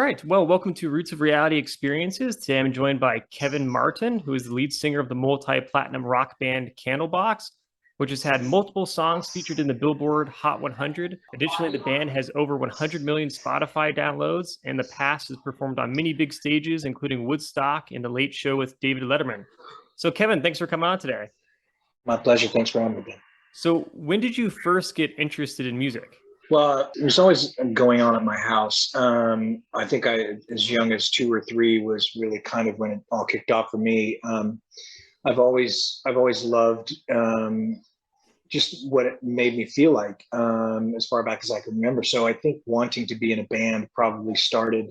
right. Well, welcome to Roots of Reality Experiences. Today I'm joined by Kevin Martin, who is the lead singer of the multi-platinum rock band Candlebox, which has had multiple songs featured in the Billboard Hot 100. Additionally, the band has over 100 million Spotify downloads and in the past has performed on many big stages, including Woodstock and The Late Show with David Letterman. So, Kevin, thanks for coming on today. My pleasure. Thanks for having me, Ben. So, when did you first get interested in music? Well, it was always going on at my house. I think as young as 2 or 3, was really kind of when it all kicked off for me. I've always loved just what it made me feel like as far back as I can remember. So I think wanting to be in a band probably started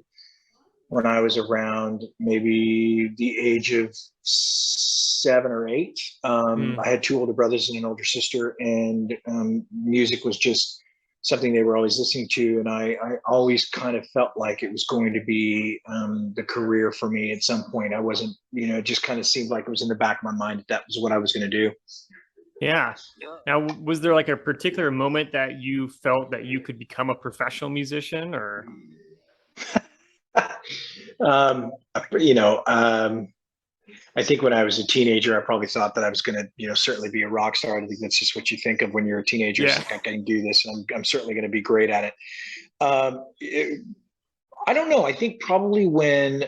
when I was around maybe the age of 7 or 8. I had 2 older brothers and an older sister, and music was just something they were always listening to. And I always kind of felt like it was going to be the career for me at some point. I wasn't, it just kind of seemed like it was in the back of my mind that was what I was going to do. Yeah. Now, was there like a particular moment that you felt that you could become a professional musician or? um, you know, um, I think when I was a teenager, I probably thought that I was going to, certainly be a rock star. I think that's just what you think of when you're a teenager. Yeah. It's like, I can do this, and I'm certainly going to be great at it. I don't know. I think probably when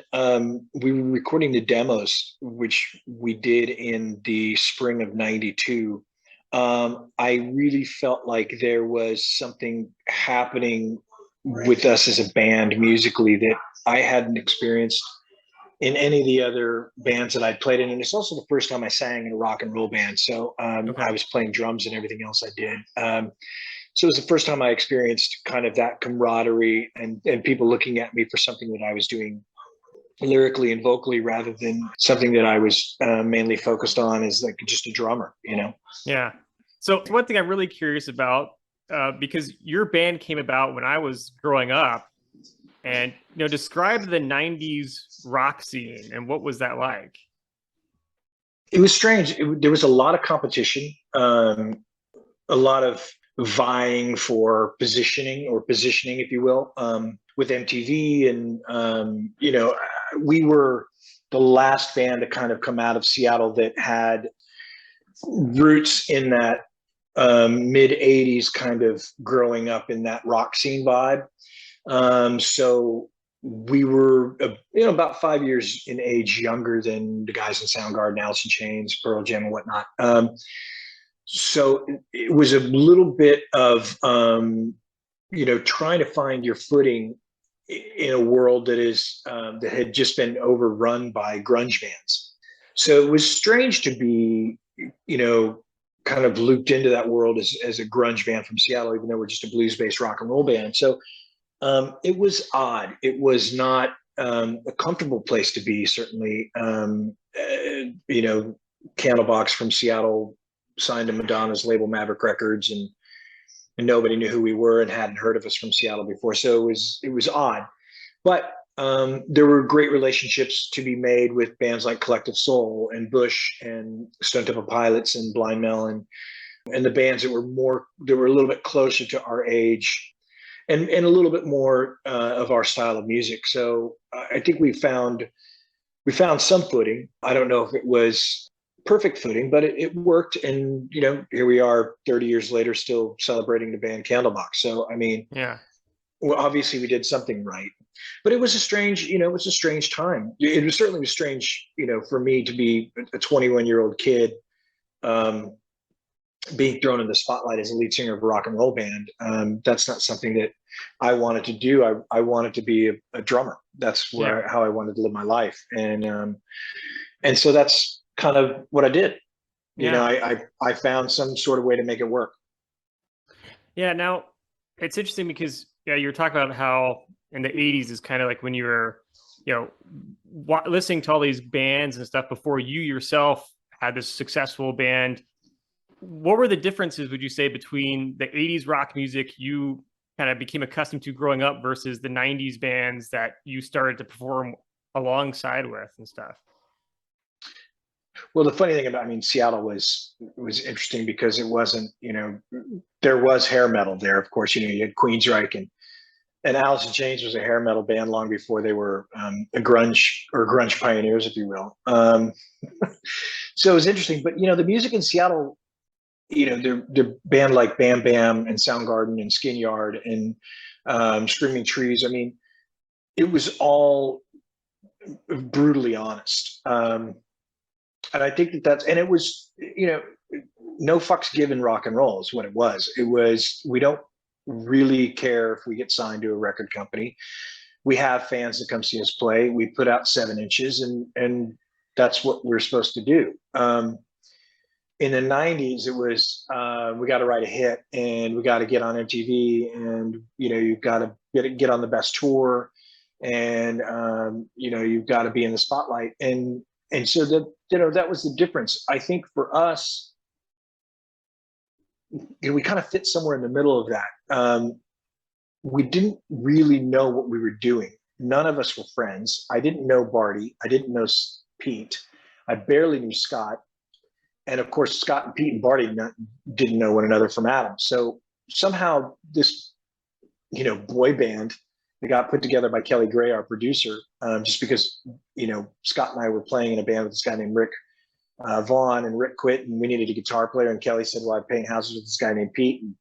we were recording the demos, which we did in the spring of '92, I really felt like there was something happening with us as a band musically that I hadn't experienced in any of the other bands that I'd played in. And it's also the first time I sang in a rock and roll band. So I was playing drums and everything else I did. So it was the first time I experienced kind of that camaraderie and people looking at me for something that I was doing lyrically and vocally rather than something that I was mainly focused on as like just a drummer, Yeah. So one thing I'm really curious about, because your band came about when I was growing up, and describe the '90s rock scene and what was that like? It was strange. There was a lot of competition, a lot of vying for positioning, if you will, with MTV. And, we were the last band to kind of come out of Seattle that had roots in that mid 80s kind of growing up in that rock scene vibe. So we were, about 5 years in age younger than the guys in Soundgarden, Alice in Chains, Pearl Jam, and whatnot. So it was a little bit of, trying to find your footing in a world that had just been overrun by grunge bands. So it was strange to be, kind of looped into that world as a grunge band from Seattle, even though we're just a blues-based rock and roll band. So it was odd. It was not a comfortable place to be, certainly. Candlebox from Seattle signed to Madonna's label Maverick Records, and nobody knew who we were and hadn't heard of us from Seattle before. So it was odd. But there were great relationships to be made with bands like Collective Soul and Bush and Stone Temple Pilots and Blind Melon, and the bands that were a little bit closer to our age and a little bit more of our style of music. So I think we found some footing. I don't know if it was perfect footing, but it worked. And, here we are 30 years later, still celebrating the band Candlebox. So, I mean, yeah, well, obviously we did something right, but it was a strange time. It was certainly strange, for me to be a 21-year-old kid, being thrown in the spotlight as a lead singer of a rock and roll band. That's not something that I wanted to do. I wanted to be a drummer. That's how I wanted to live my life. And so that's kind of what I did. I found some sort of way to make it work. Yeah. Now it's interesting because you're talking about how in the '80s is kind of like when you were, listening to all these bands and stuff before you yourself had this successful band. What were the differences, would you say, between the '80s rock music you kind of became accustomed to growing up versus the '90s bands that you started to perform alongside with and stuff? Well, the funny thing Seattle was interesting because it wasn't, there was hair metal there. Of course, you had Queensryche and And Alice in Chains was a hair metal band long before they were a grunge pioneers, if you will. So it was interesting. But the music in Seattle, the band like Bam Bam and Soundgarden and Skin Yard and Screaming Trees. I mean, it was all brutally honest. And I think and it was, no fucks given rock and roll is what it was. It was, we don't really care if we get signed to a record company. We have fans that come see us play. We put out 7 inches, and that's what we're supposed to do. In the 90s, it was, we got to write a hit, and we got to get on MTV, and you've got to get on the best tour, and you've got to be in the spotlight, and so that was the difference. I think for us, we kind of fit somewhere in the middle of that. We didn't really know what we were doing. None of us were friends. I didn't know Barty. I didn't know Pete. I barely knew Scott. And of course, Scott and Pete and Barty didn't know one another from Adam. So somehow this, boy band that got put together by Kelly Gray, our producer, just because, Scott and I were playing in a band with this guy named Rick Vaughn, and Rick quit, and we needed a guitar player. And Kelly said, well, I'm paying houses with this guy named Pete, and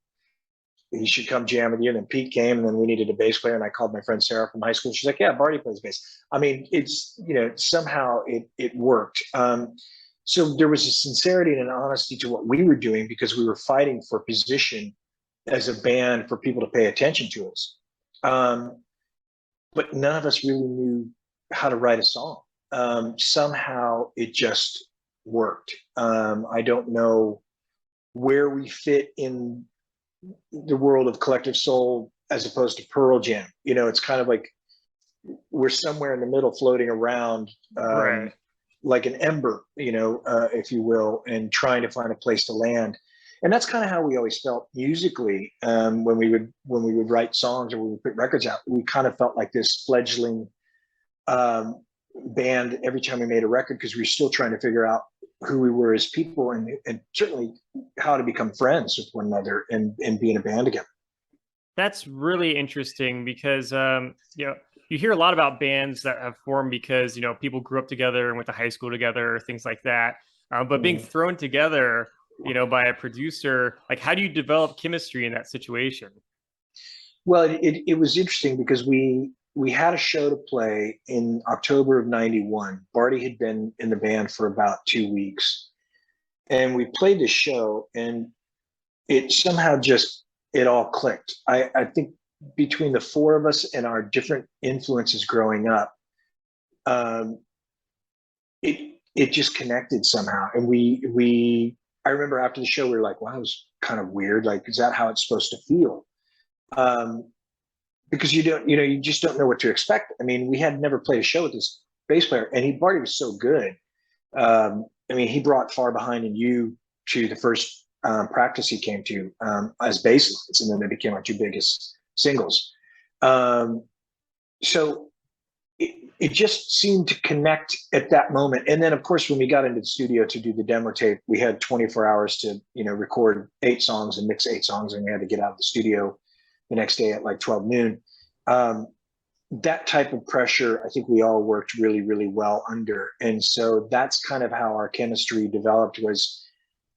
he should come jam with you. And then Pete came, and then we needed a bass player. And I called my friend Sarah from high school. She's like, yeah, Barty plays bass. I mean, it's, somehow it worked. So there was a sincerity and an honesty to what we were doing, because we were fighting for position as a band, for people to pay attention to us. But none of us really knew how to write a song. Somehow it just worked. I don't know where we fit in the world of Collective Soul as opposed to Pearl Jam. It's kind of like we're somewhere in the middle, floating around, Right. like an ember, if you will, and trying to find a place to land. And that's kind of how we always felt musically, when we would write songs or when we put records out. We kind of felt like this fledgling band every time we made a record, because we were still trying to figure out who we were as people, and certainly how to become friends with one another, and be in a band together. That's really interesting because you hear a lot about bands that have formed because people grew up together and went to high school together, or things like that. But being thrown together, by a producer, like, how do you develop chemistry in that situation? Well, it was interesting because we had a show to play in October of '91. Barty had been in the band for about 2 weeks, and we played this show, and it somehow just, it all clicked. I think between the four of us and our different influences growing up, it just connected somehow. And I remember after the show, we were like, wow, it was kind of weird. Like, is that how it's supposed to feel? Because you just don't know what to expect. I mean, we had never played a show with this bass player, and Barty was so good. I mean, he brought Far Behind and You to the first practice he came to, as bass lines, and then they became our two biggest singles. So it just seemed to connect at that moment. And then, of course, when we got into the studio to do the demo tape, we had 24 hours to record 8 songs and mix 8 songs, and we had to get out of the studio the next day at like 12 noon. That type of pressure, I think we all worked really, really well under. And so that's kind of how our chemistry developed, was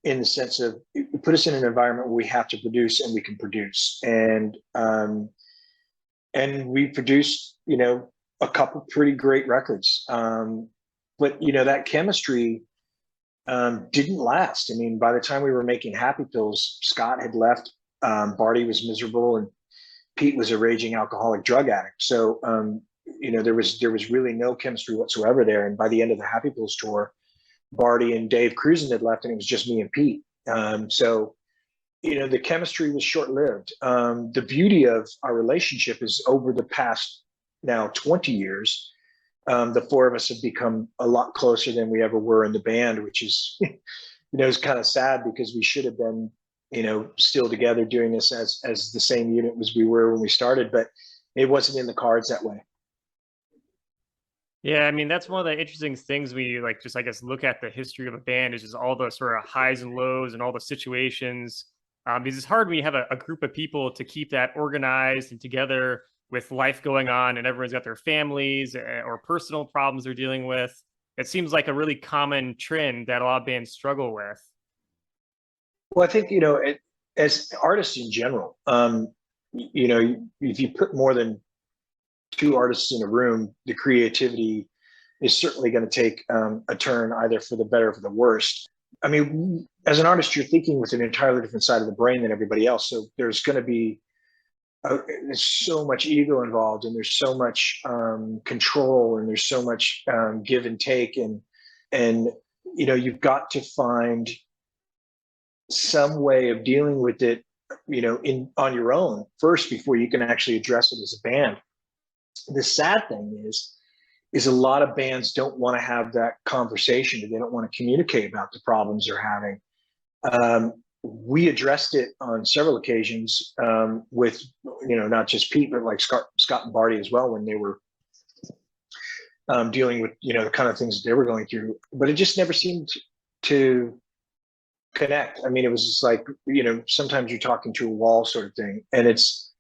in the sense of, it put us in an environment where we have to produce, and we can produce. And we produced, a couple pretty great records. But that chemistry didn't last. I mean, by the time we were making Happy Pills, Scott had left. Barty was miserable, and Pete was a raging alcoholic drug addict. So there was really no chemistry whatsoever there. And by the end of the Happy Pills tour, Barty and Dave Cruzen had left, and it was just me and Pete. So the chemistry was short-lived. The beauty of our relationship is, over the past now 20 years, the four of us have become a lot closer than we ever were in the band, which is, is kind of sad, because we should have been, still together doing this as the same unit as we were when we started, but it wasn't in the cards that way. Yeah, I mean, that's one of the interesting things when you like just, I guess, look at the history of a band, is just all the sort of highs and lows and all the situations. Because it's hard when you have a group of people to keep that organized and together with life going on and everyone's got their families or personal problems they're dealing with. It seems like a really common trend that a lot of bands struggle with. Well, I think, as artists in general, if you put more than two artists in a room, the creativity is certainly going to take a turn either for the better or for the worst. I mean, as an artist, you're thinking with an entirely different side of the brain than everybody else. So there's going to be there's so much ego involved, and there's so much control, and there's so much give and take, and you've got to find some way of dealing with it, in on your own first before you can actually address it as a band. The sad thing is a lot of bands don't want to have that conversation. They don't want to communicate about the problems they're having. We addressed it on several occasions with, not just Pete, but like Scott and Barty as well, when they were dealing with, the kind of things that they were going through. But it just never seemed to connect. I mean, it was just like, sometimes you're talking to a wall sort of thing. And it's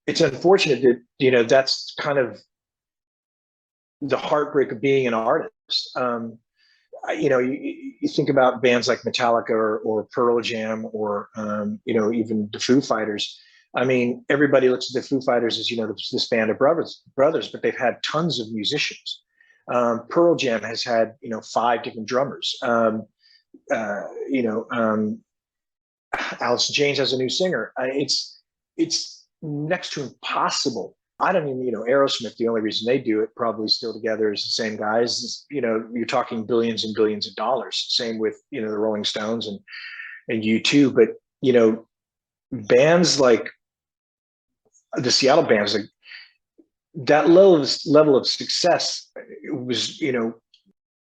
unfortunate that, that's kind of the heartbreak of being an artist. You think about bands like Metallica or Pearl Jam or even the Foo Fighters. I mean, everybody looks at the Foo Fighters as this band of brothers, but they've had tons of musicians. Pearl Jam has had 5 different drummers. Alice James has a new singer. It's next to impossible. I don't even, Aerosmith, the only reason they do it probably still together is the same guys. You're talking billions and billions of dollars. Same with, the Rolling Stones and U2. But, bands like the Seattle bands, like that level of success was,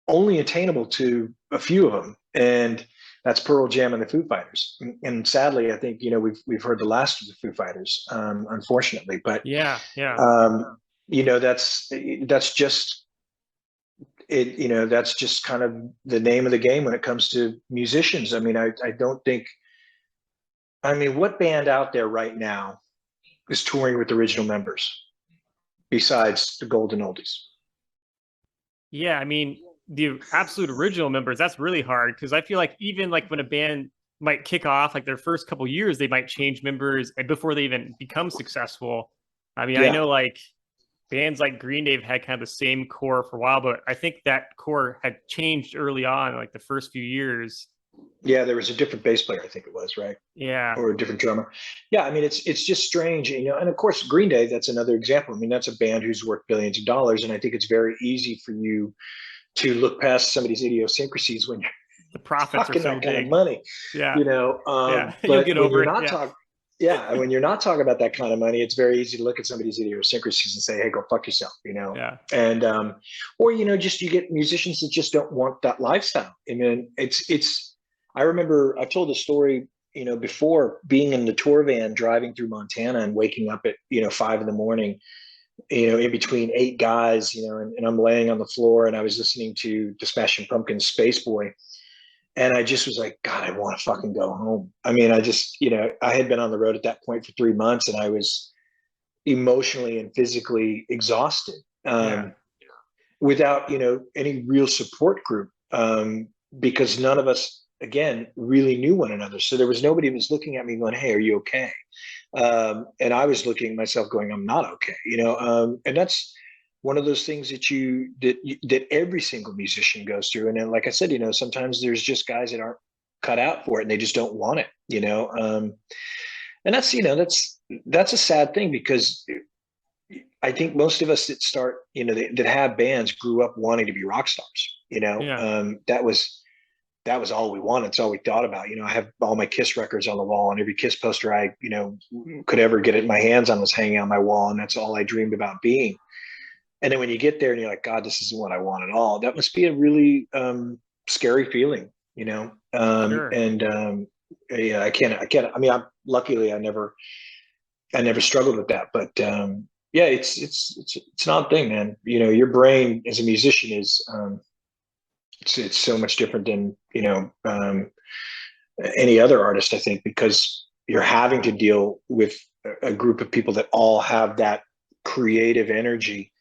only attainable to a few of them. And that's Pearl Jam and the Foo Fighters. And sadly, I think, we've heard the last of the Foo Fighters, unfortunately. But Yeah, yeah. that's just it. That's just kind of the name of the game when it comes to musicians. I mean, I don't think. I mean, what band out there right now is touring with original members besides the Golden Oldies? Yeah, I mean, the absolute original members, that's really hard because I feel like even like when a band might kick off, like their first couple years, they might change members before they even become successful. I mean, I Yeah. know like bands like Green Day have had kind of the same core for a while, but I think that core had changed early on, like the first few years. Yeah, there was a different bass player, I think it was, right? Yeah. Or a different drummer. Yeah, I mean, it's just strange, and of course, Green Day, that's another example. I mean, that's a band who's worth billions of dollars, and I think it's very easy for you to look past some of these idiosyncrasies when you're The profits are talking so that kind of big. money, Yeah. Yeah. You'll but get when over you're it. not Yeah. talking, yeah, when you're not talking about that kind of money, it's very easy to look at somebody's idiosyncrasies and say, hey, go fuck yourself, Yeah. and or just you get musicians that just don't want that lifestyle. I mean, it's I remember I told the story, before, being in the tour van driving through Montana and waking up at 5 in the morning, in between 8 guys, and I'm laying on the floor and I was listening to the Smashing Pumpkins Space Boy. And I just was like, God, I want to fucking go home. I mean, I just, I had been on the road at that point for 3 months and I was emotionally and physically exhausted, Yeah. without, any real support group, because none of us, again, really knew one another. So there was nobody who was looking at me going, hey, are you okay? And I was looking at myself going, I'm not okay, and that's one of those things that every single musician goes through. And then, like I said, sometimes there's just guys that aren't cut out for it and they just don't want it, and that's a sad thing, because I think most of us that start, that have bands grew up wanting to be rock stars, Yeah. That was all we wanted. It's all we thought about. I have all my Kiss records on the wall, and every Kiss poster I, could ever get my hands on was hanging on my wall. And that's all I dreamed about being. And then when you get there and you're like, God, this isn't what I want at all. That must be a really scary feeling, Sure. yeah, I mean, luckily I never struggled with that, but yeah, it's an odd thing, man. Your brain as a musician is, it's so much different than any other artist, I think, because you're having to deal with a group of people that all have that creative energy,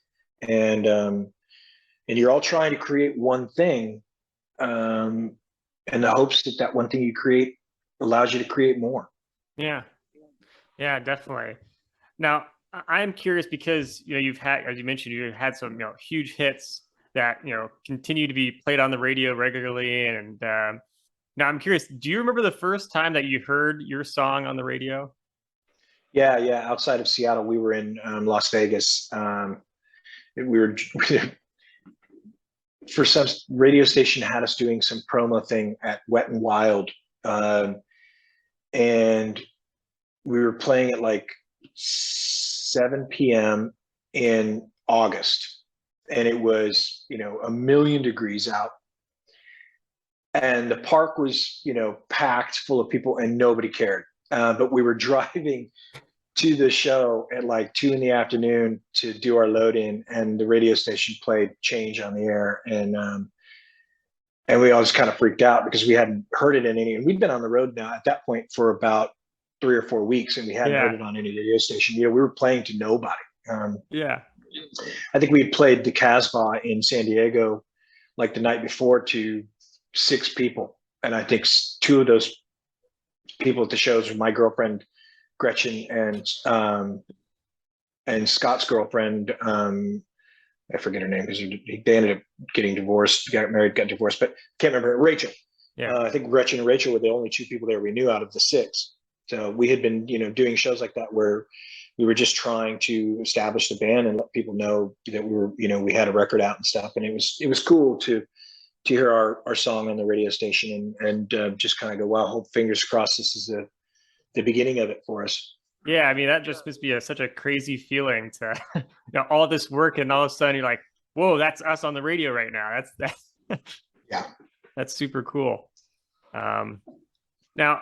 and and you're all trying to create one thing, um, in the hopes that that one thing you create allows you to create more. Yeah. Yeah, definitely. Now, I'm curious because you've had, as you mentioned, you've had some huge hits that continue to be played on the radio regularly. And now I'm curious, do you remember the first time that you heard your song on the radio? Yeah, yeah. Outside of Seattle, we were in Las Vegas. We were for some radio station had us doing some promo thing at Wet and Wild, um, and we were playing at like 7 p.m. in August, and it was 1,000,000 degrees out, and the park was packed full of people, and nobody cared. But we were driving to the show at like 2 in the afternoon to do our load in, and the radio station played Change on the air, and we all just kind of freaked out because we hadn't heard it in any. And we'd been on the road now at that point for about 3 or 4 weeks, and we hadn't heard Yeah. it on any radio station. We were playing to nobody. Um, Yeah. I think we had played the Casbah in San Diego like the night before to 6 people, and I think two of those people at the shows were my girlfriend Gretchen and Scott's girlfriend. I forget her name because they ended up getting divorced, got married, got divorced, but can't remember her. Rachel. Yeah. I think Gretchen and Rachel were the only two people there we knew out of the six. So we had been, doing shows like that where we were just trying to establish the band and let people know that we were, we had a record out and stuff. And it was cool to hear our song on the radio station and just kind of go, wow, hope fingers crossed this is the beginning of it for us. Yeah. I mean, that just must be such a crazy feeling to, all this work and all of a sudden you're like, whoa, that's us on the radio right now. That's Yeah. that's super cool. Um, Now,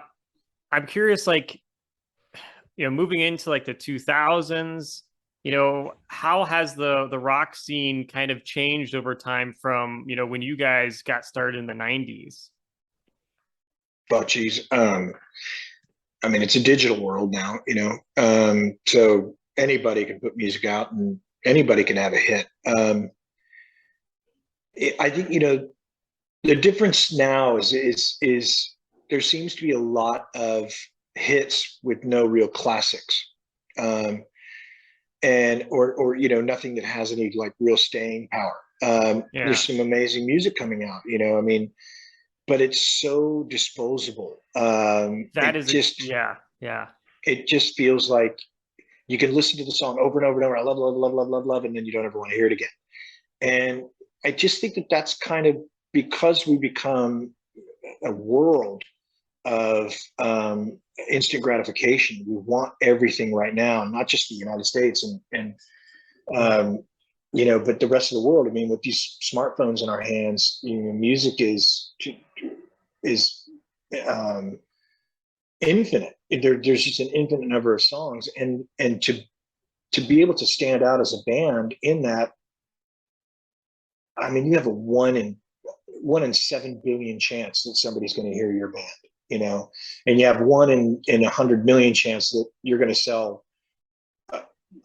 I'm curious, like, moving into like the 2000s, how has the rock scene kind of changed over time from, when you guys got started in the 90s? Oh, geez. I mean, it's a digital world now, so anybody can put music out and anybody can have a hit. I think, the difference now is there seems to be a lot of hits with no real classics, um, and or nothing that has any like real staying power. Yeah, There's some amazing music coming out, I mean, but it's so disposable. that is, yeah, yeah, It just feels like you can listen to the song over and over and over. I love, love, love, love, love, love, and then you don't ever want to hear it again. And I just think that that's kind of because we become a world of instant gratification. We want everything right now, not just the United States and yeah, but the rest of the world. I mean, with these smartphones in our hands, music is um, infinite. There's just an infinite number of songs, and to be able to stand out as a band in that, I mean, you have a one in 7 billion chance that somebody's going to hear your band, and you have one in 100 million chance that you're going to sell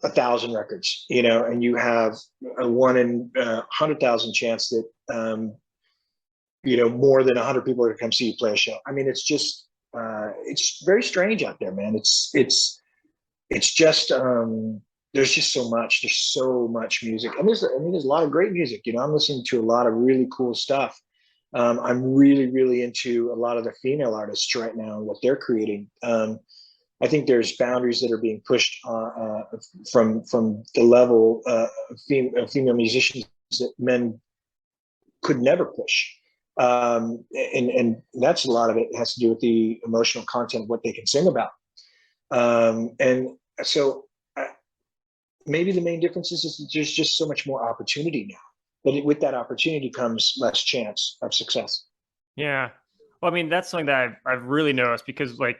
1,000 records, and you have a one in 100,000 chance that more than 100 people are going to come see you play a show. I mean, it's very strange out there, man. It's just there's just so much. There's so much music. There's a lot of great music. I'm listening to a lot of really cool stuff. I'm really, really into a lot of the female artists right now and what they're creating. I think there's boundaries that are being pushed from the level of female musicians that men could never push. And that's a lot of it has to do with the emotional content of what they can sing about. And so maybe the main difference is that there's just so much more opportunity now. But with that opportunity comes less chance of success. yeah. Well, I mean, that's something that I've really noticed because, like,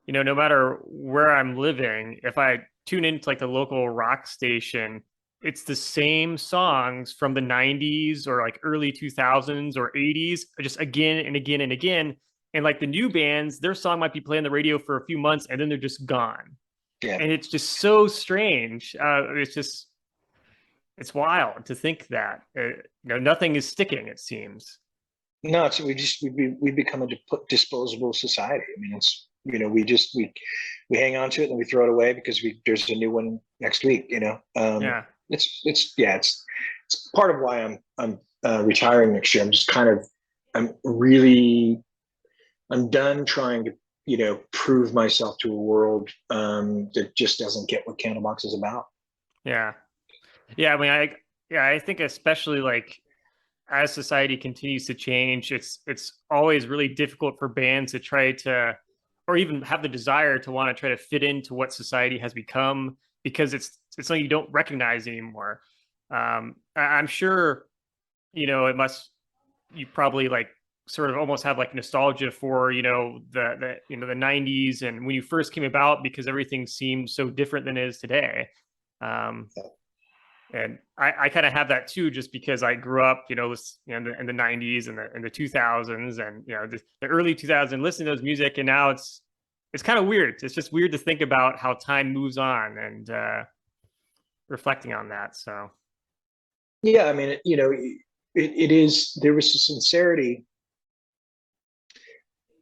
no matter where I'm living, if I tune into like the local rock station, it's the same songs from the 90s or like early 2000s or 80s, just again and again and again. And like the new bands, their song might be playing the radio for a few months and then they're just gone. Yeah. and it's just so strange. It's wild to think that nothing is sticking. It seems. No, it's we become a disposable society. I mean, it's we hang on to it and we throw it away because there's a new one next week. Yeah, It's part of why I'm retiring next year. I'm just kind of I'm really I'm done trying to prove myself to a world that just doesn't get what Candlebox is about. yeah, yeah. I mean, I think especially like as society continues to change, it's always really difficult for bands to try to, or even have the desire to want to try to fit into what society has become because it's something you don't recognize anymore. I'm sure it must you probably like sort of almost have like nostalgia for the 90s and when you first came about because everything seemed so different than it is today. Um, and I kind of have that too, just because I grew up, in the 90s and the 2000s and the early 2000s, listening to those music, and now it's kind of weird. It's just weird to think about how time moves on and reflecting on that. So Yeah, I mean, it is. There was a sincerity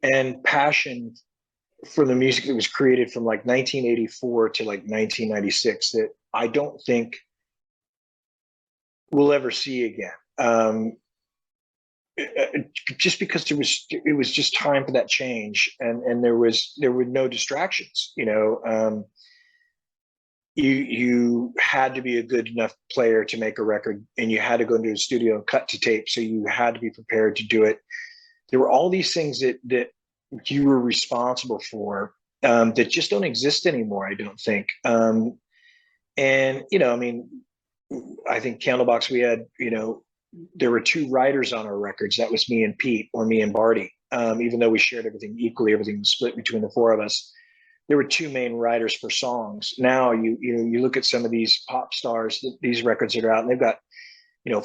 and passion for the music that was created from like 1984 to like 1996 that I don't think we'll ever see again. Just because it was just time for that change, and there were no distractions. You had to be a good enough player to make a record, and you had to go into a studio and cut to tape, so you had to be prepared to do it. There were all these things that you were responsible for that just don't exist anymore, I don't think. And I mean, I think Candlebox, we had there were two writers on our records. That was me and Pete, or me and Barty. Even though we shared everything equally, everything was split between the four of us. There were two main writers for songs. Now you look at some of these pop stars, these records that are out, and they've got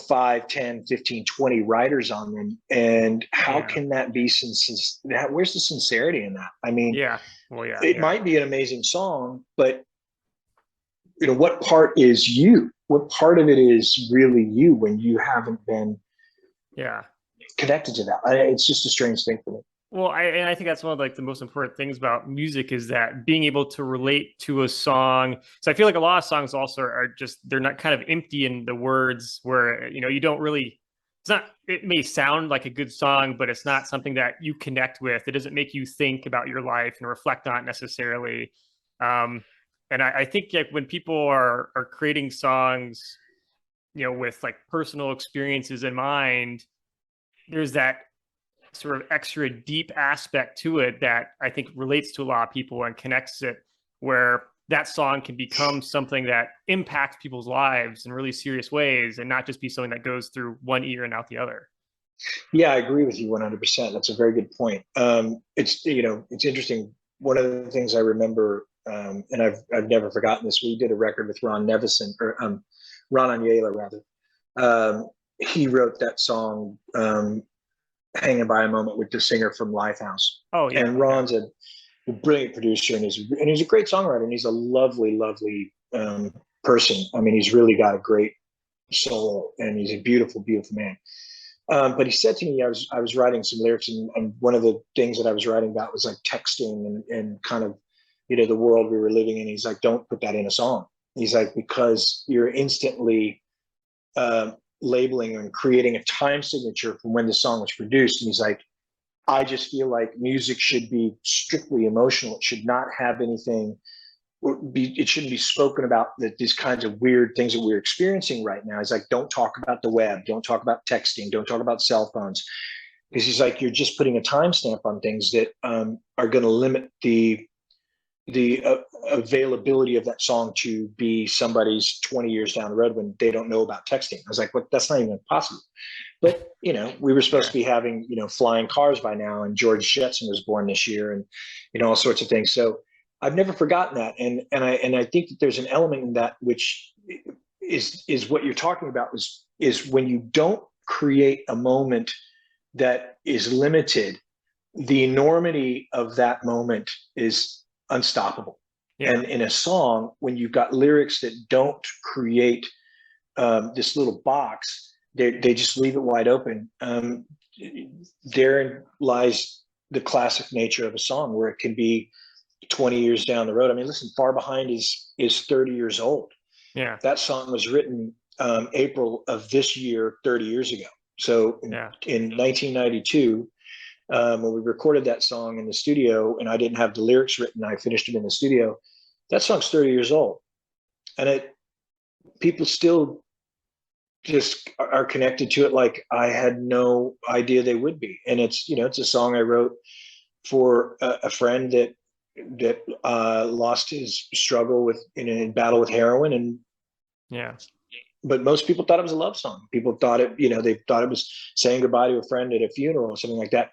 5, 10, 15, 20 writers on them. And how yeah, can that be where's the sincerity in that? I mean, yeah, well, yeah, it yeah, might be an amazing song, but what part is you? What part of it is really you when you haven't been yeah. connected to that? It's just a strange thing for me. Well, I think that's one of like the most important things about music is that being able to relate to a song. So I feel like a lot of songs also are just they're not kind of empty in the words where you don't really. It's not. It may sound like a good song, but it's not something that you connect with. It doesn't make you think about your life and reflect on it necessarily. Um, and I think like when people are creating songs, with like personal experiences in mind, there's that sort of extra deep aspect to it that I think relates to a lot of people and connects it where that song can become something that impacts people's lives in really serious ways and not just be something that goes through one ear and out the other. Yeah, I agree with you 100%. That's a very good point. It's interesting. One of the things I remember, and I've never forgotten this. We did a record with Ron Nevison, or Ron Anyela rather. He wrote that song, "Hanging by a Moment," with the singer from Lifehouse. Oh yeah, And okay. Ron's a brilliant producer, and he's a great songwriter, and he's a lovely, lovely person. I mean, he's really got a great soul, and he's a beautiful, beautiful man. But he said to me, I was writing some lyrics, and one of the things that I was writing about was like texting and kind of, the world we were living in. He's like, don't put that in a song. He's like, because you're instantly labeling and creating a time signature from when the song was produced. And he's like, I just feel like music should be strictly emotional. It should not have anything it shouldn't be spoken about that these kinds of weird things that we're experiencing right now. He's like, don't talk about the web, don't talk about texting, don't talk about cell phones, because he's like, you're just putting a timestamp on things that are going to limit the availability of that song to be somebody's 20 years down the road when they don't know about texting. I was like, well, that's not even possible. But we were supposed Yeah. to be having flying cars by now, and George Jetson was born this year, and all sorts of things. So I've never forgotten that, and I think that there's an element in that which is what you're talking about is when you don't create a moment that is limited, the enormity of that moment is unstoppable. Yeah. And in a song, when you've got lyrics that don't create this little box, they just leave it wide open. Therein lies the classic nature of a song, where it can be 20 years down the road. I mean, listen, Far Behind is 30 years old. Yeah. That song was written April of this year, 30 years ago. So Yeah. in 1992, when we recorded that song in the studio, and I didn't have the lyrics written, I finished them in the studio. That song's 30 years old, and people still just are connected to it like I had no idea they would be. And it's a song I wrote for a friend that lost his struggle with in battle with heroin. And Yeah. but most people thought it was a love song. People thought they thought it was saying goodbye to a friend at a funeral or something like that.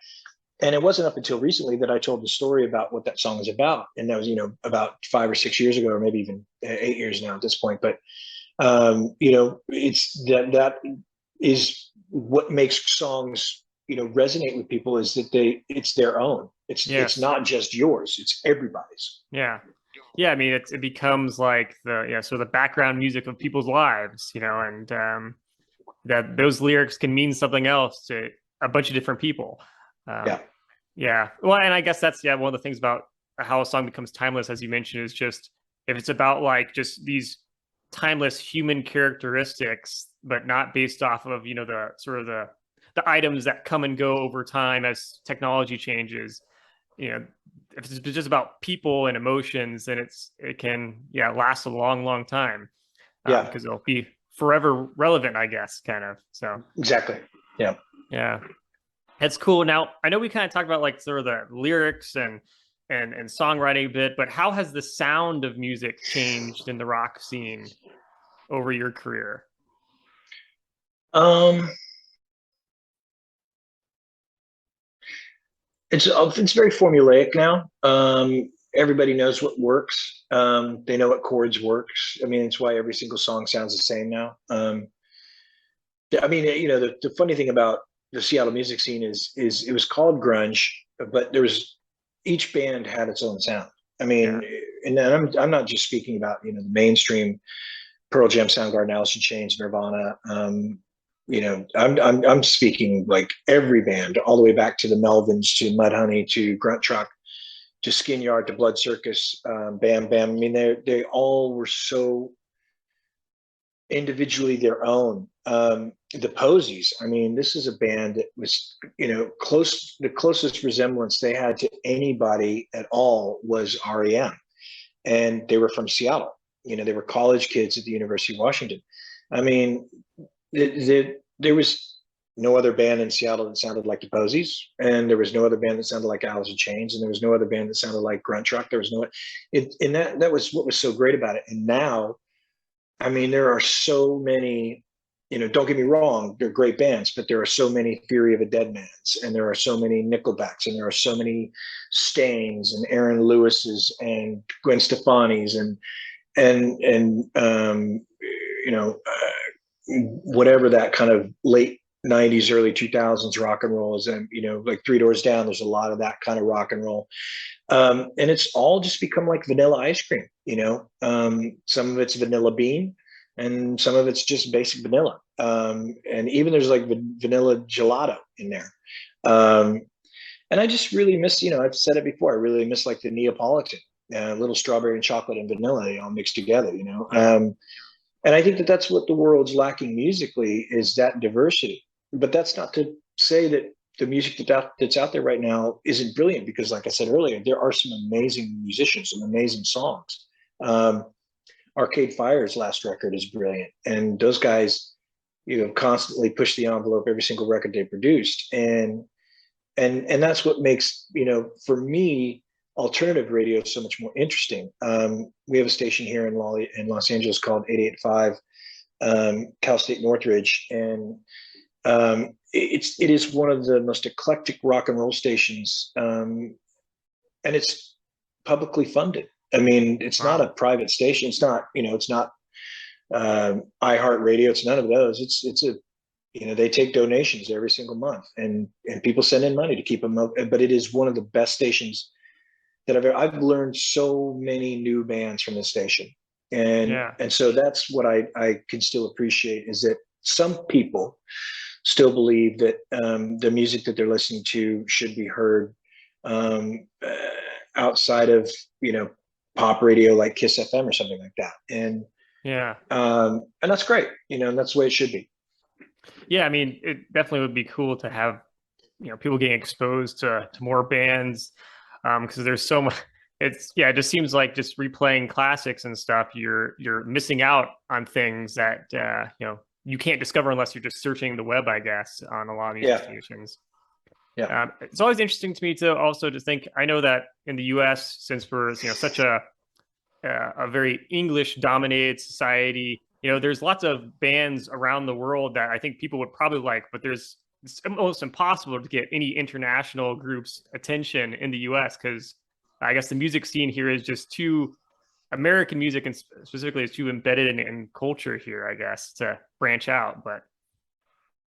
And it wasn't up until recently that I told the story about what that song is about. And that was, about 5 or 6 years ago, or maybe even 8 years now at this point. But it's that is what makes songs, resonate with people, is that it's their own. It's Yes. not just yours, it's everybody's. Yeah. Yeah. I mean, it becomes like sort of the background music of people's lives, and that those lyrics can mean something else to a bunch of different people. Yeah. Yeah. Well, and I guess that's one of the things about how a song becomes timeless, as you mentioned, is just if it's about like just these timeless human characteristics, but not based off of, the sort of the items that come and go over time as technology changes. If it's just about people and emotions, then it can last a long, long time, Yeah, because it'll be forever relevant, I guess, kind of. So exactly. Yeah. yeah. That's cool. Now, I know we kind of talked about like sort of the lyrics and songwriting a bit, but how has the sound of music changed in the rock scene over your career? Um, it's very formulaic now. Everybody knows what works. They know what chords works. I mean, it's why every single song sounds the same now. I mean, the funny thing about the Seattle music scene is it was called grunge, but each band had its own sound. I Yeah. mean, and then I'm not just speaking about the mainstream Pearl Jam, Soundgarden, Alice in Chains, Nirvana. I'm speaking like every band, all the way back to the Melvins, to Mudhoney, to Grunt Truck, to Skin Yard, to Blood Circus, Bam Bam. I mean, they all were so individually their own. The Posies. I mean, this is a band that was, close. The closest resemblance they had to anybody at all was REM, and they were from Seattle. They were college kids at the University of Washington. I mean, there was no other band in Seattle that sounded like the Posies, and there was no other band that sounded like Alice in Chains, and there was no other band that sounded like Grunt Truck. There was no, and that was what was so great about it. And now, I mean, there are so many. Don't get me wrong, they're great bands, but there are so many Theory of a Dead Man's, and there are so many Nickelbacks, and there are so many Stains and Aaron Lewis's and Gwen Stefani's and whatever that kind of late 90s, early 2000s rock and roll is. And like Three Doors Down, there's a lot of that kind of rock and roll. And it's all just become like vanilla ice cream. Some of it's vanilla bean, and some of it's just basic vanilla. And even there's like vanilla gelato in there. And I just really miss, I've said it before, I really miss like the Neapolitan, little strawberry and chocolate and vanilla, all mixed together. Yeah. And I think that that's what the world's lacking musically, is that diversity. But that's not to say that the music that's out there right now isn't brilliant, because like I said earlier, there are some amazing musicians, some amazing songs. Arcade Fire's last record is brilliant. And those guys, constantly push the envelope every single record they produced. And that's what makes, for me, alternative radio is so much more interesting. We have a station here in Los Angeles called 88.5 Cal State Northridge, and it is one of the most eclectic rock and roll stations, and it's publicly funded. I mean, it's not Wow. a private station. It's not, it's not iHeartRadio. It's none of those. It's a they take donations every single month, and people send in money to keep them up. But it is one of the best stations I've learned so many new bands from the station. Yeah. And so that's what I can still appreciate, is that some people still believe that the music that they're listening to should be heard um, uh, outside of, pop radio like Kiss FM or something like that. Yeah. And that's great, and that's the way it should be. Yeah. I mean, it definitely would be cool to have, people getting exposed to more bands. Because there's so much, it just seems like just replaying classics and stuff, you're missing out on things that, you can't discover unless you're just searching the web, I guess, on a lot of music Yeah, stations. yeah, It's always interesting to me to also just think. I know that in the U.S., since we're such a very English dominated society, there's lots of bands around the world that I think people would probably like, but it's almost impossible to get any international groups attention in the U.S. because I guess the music scene here is just too American music, and specifically is too embedded in culture here, I guess, to branch out. But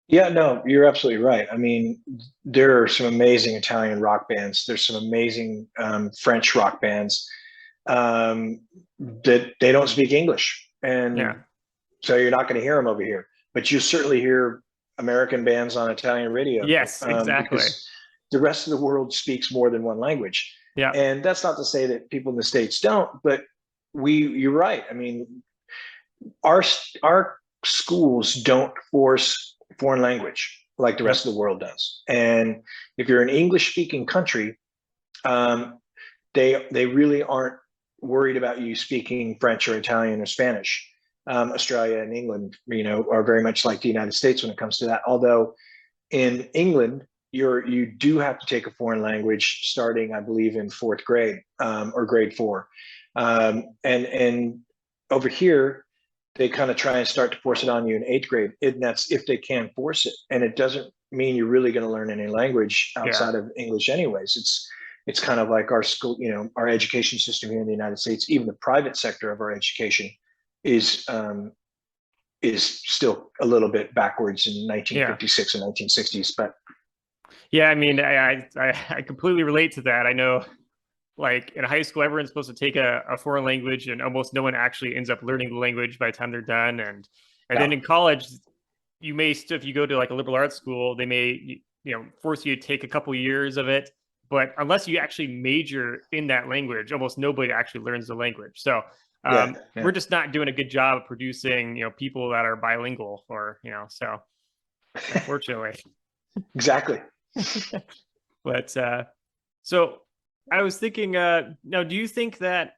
yeah. No, you're absolutely right. I mean, there are some amazing Italian rock bands. There's some amazing French rock bands that they don't speak English, yeah, and so you're not going to hear them over here. But you certainly hear American bands on Italian radio yes, exactly, because the rest of the world speaks more than one language. yeah, And that's not to say that people in the States don't, but you're right. I mean, our our schools don't force foreign language like the yep, rest of the world does. And if you're an English speaking country, um, they really aren't worried about you speaking French or Italian or Spanish. Australia and England, are very much like the United States when it comes to that. Although in England, you do have to take a foreign language starting, I believe, in fourth grade or grade four, and over here they kind of try and start to force it on you in eighth grade, and that's if they can force it. And it doesn't mean you're really going to learn any language yeah, outside of English, anyways. It's kind of like our school, our education system here in the United States. Even the private sector of our education is is still a little bit backwards in yeah. 1956 and 1960s. But Yeah, I mean, I completely relate to that. I know, like in high school, everyone's supposed to take a foreign language, and almost no one actually ends up learning the language by the time they're done. And then yeah, in college, you may still, if you go to like a liberal arts school, they may force you to take a couple years of it. But unless you actually major in that language, almost nobody actually learns the language. So yeah, we're yeah. just not doing a good job of producing people that are bilingual, or so unfortunately. Exactly. But so I was thinking, now, do you think that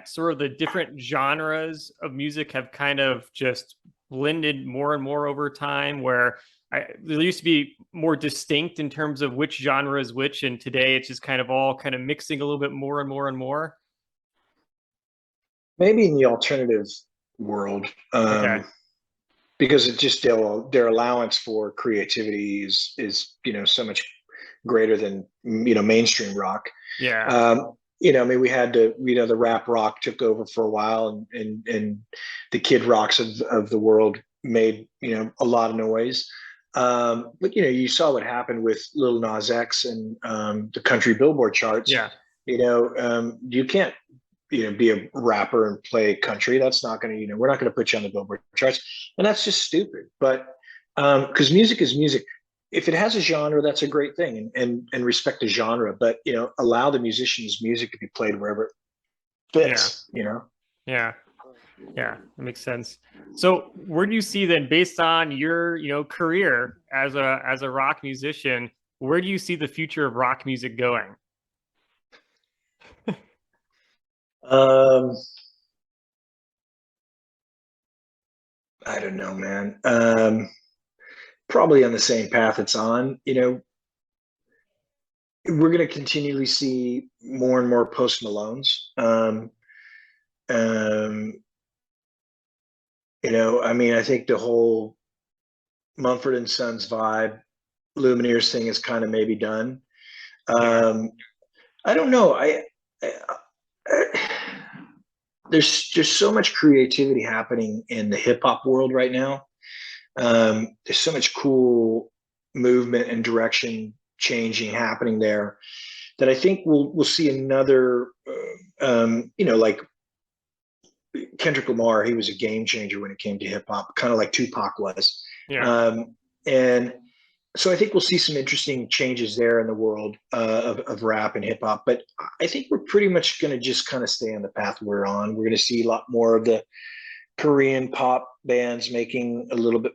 sort of the different genres of music have kind of just blended more and more over time, where there used to be more distinct in terms of which genre is which, and today it's just kind of all kind of mixing a little bit more and more and more? Maybe in the alternative world, Okay. because it just their allowance for creativity is so much greater than mainstream rock. Yeah. I mean, we had to, the rap rock took over for a while, and the kid rocks of the world made, a lot of noise. But you saw what happened with Lil Nas X and the country Billboard charts. Yeah. You can't, be a rapper and play country. That's not going to, we're not going to put you on the Billboard charts, and that's just stupid. But because music is music, if it has a genre, that's a great thing, and respect the genre. But allow the musician's music to be played wherever it Yeah. fits. Yeah. Yeah, that makes sense. So, where do you see then, based on your, career as a rock musician, where do you see the future of rock music going? Um, I don't know, man. Probably on the same path it's on. We're going to continually see more and more Post Malones. Um, I mean, I think the whole Mumford and Sons vibe, Lumineers thing is kind of maybe done. Yeah, Um, I don't know. I there's so much creativity happening in the hip hop world right now. There's so much cool movement and direction changing happening there that I think we'll see another, like Kendrick Lamar. He was a game changer when it came to hip hop, kind of like Tupac was. Yeah. And so I think we'll see some interesting changes there in the world of rap and hip hop. But I think we're pretty much going to just kind of stay on the path we're on. We're going to see a lot more of the Korean pop bands making a little bit,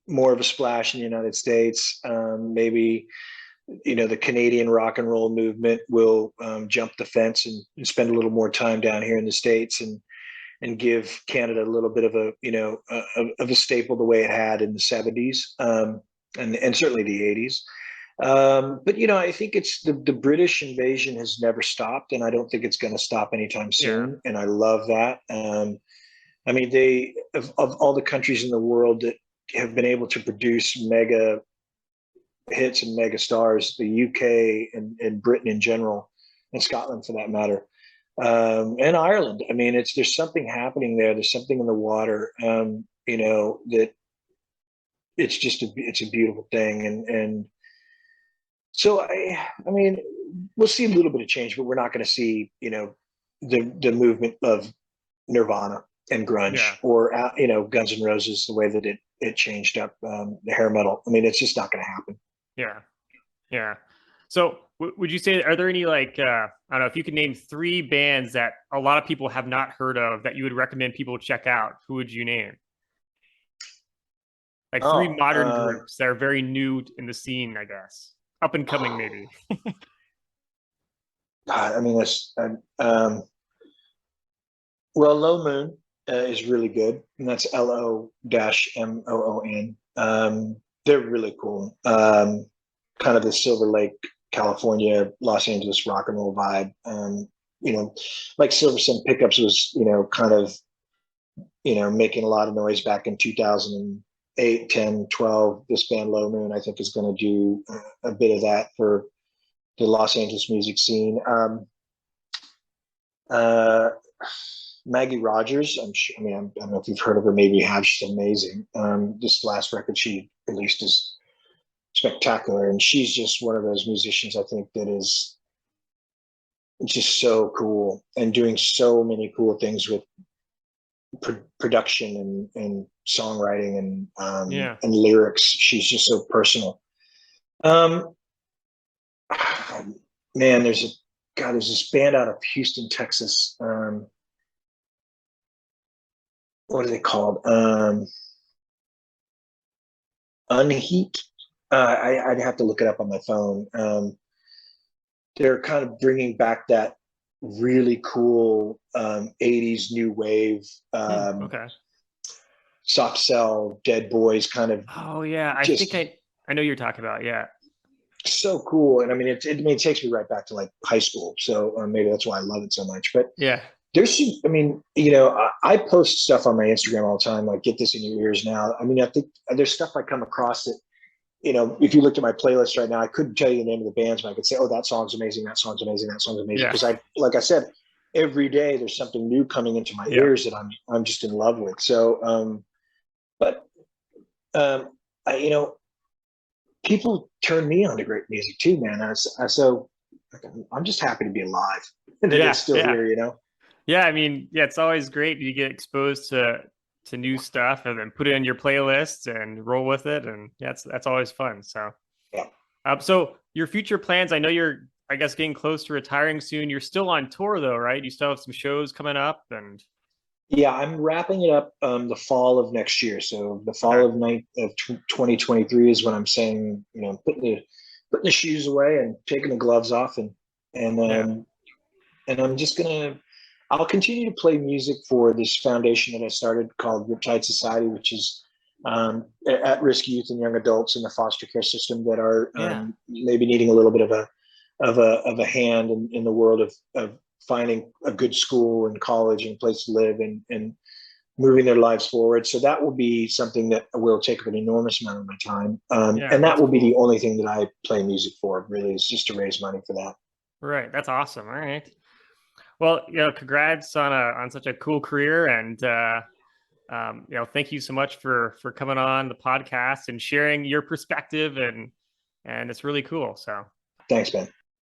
more of a splash in the United States. Maybe, the Canadian rock and roll movement will jump the fence and spend a little more time down here in the States and give Canada a little bit of a staple the way it had in the 70s, and certainly the 80s. But I think it's the British invasion has never stopped, and I don't think it's going to stop anytime Yeah. soon. And I love that. I mean, they of all the countries in the world that have been able to produce mega hits and mega stars, the UK and Britain in general, and Scotland for that matter, and Ireland. I mean, there's something happening there. There's something in the water, that it's a beautiful thing, and so I mean, we'll see a little bit of change, but we're not going to see the movement of Nirvana and grunge, Yeah. or Guns N' Roses, the way that it changed up the hair metal. I mean, it's just not going to happen. Yeah. Yeah. So would you say, are there any like, I don't know, if you could name three bands that a lot of people have not heard of that you would recommend people check out, who would you name? Like three Oh, modern groups that are very new in the scene, I guess. Up and coming, maybe. God, I mean, well, Low Moon is really good, and that's LO-MOON. They're really cool. Kind of the Silver Lake, California, Los Angeles rock and roll vibe. Like Silver Sun Pickups was, kind of, making a lot of noise back in 2008, 10, 12. This band Low Moon, I think, is going to do a bit of that for the Los Angeles music scene. Uh, Maggie Rogers, I don't know if you've heard of her, maybe you have. She's amazing. This last record she released is spectacular, and she's just one of those musicians, I think, that is just so cool and doing so many cool things with production and songwriting Yeah. and lyrics. She's just so personal. Um, Man, there's this band out of Houston, Texas. What are they called? Unheat. I'd have to look it up on my phone. They're kind of bringing back that really cool 80s new wave, Okay. soft cell, Dead Boys kind of, Oh yeah, I think just I know you're talking about. Yeah. so cool. And I mean, it takes me right back to like high school. So maybe that's why I love it so much. But Yeah. I mean, I post stuff on my Instagram all the time, like get this in your ears now. I mean, I think there's stuff I come across that, if you looked at my playlist right now, I couldn't tell you the name of the bands, but I could say, oh, that song's amazing, that song's amazing, that song's amazing. Yeah. Because like I said, every day there's something new coming into my Yeah. ears that I'm just in love with. So, but I, people turn me on to great music too, man. So I'm just happy to be alive and that Yeah. it's still Yeah. here. Yeah. I mean, yeah, it's always great. You get exposed to new stuff and then put it in your playlist and roll with it. And yeah, that's always fun. So, Yeah. so your future plans, I know you're, I guess, getting close to retiring soon. You're still on tour though, right? You still have some shows coming up and Yeah, I'm wrapping it up the fall of next year. So the okay. fall of 2023 is when I'm saying, putting the shoes away and taking the gloves off, and Yeah. and I'm just gonna I'll continue to play music for this foundation that I started called Riptide Society, which is at-risk youth and young adults in the foster care system that are Yeah. maybe needing a little bit of a hand in the world of finding a good school and college and place to live and moving their lives forward. So that will be something that will take up an enormous amount of my time. Yeah. And that That's will be the cool. only thing that I play music for, really, is just to raise money for that. Right. That's awesome. All right. Well, congrats on such a cool career, and thank you so much for coming on the podcast and sharing your perspective, and it's really cool. So Thanks, Ben.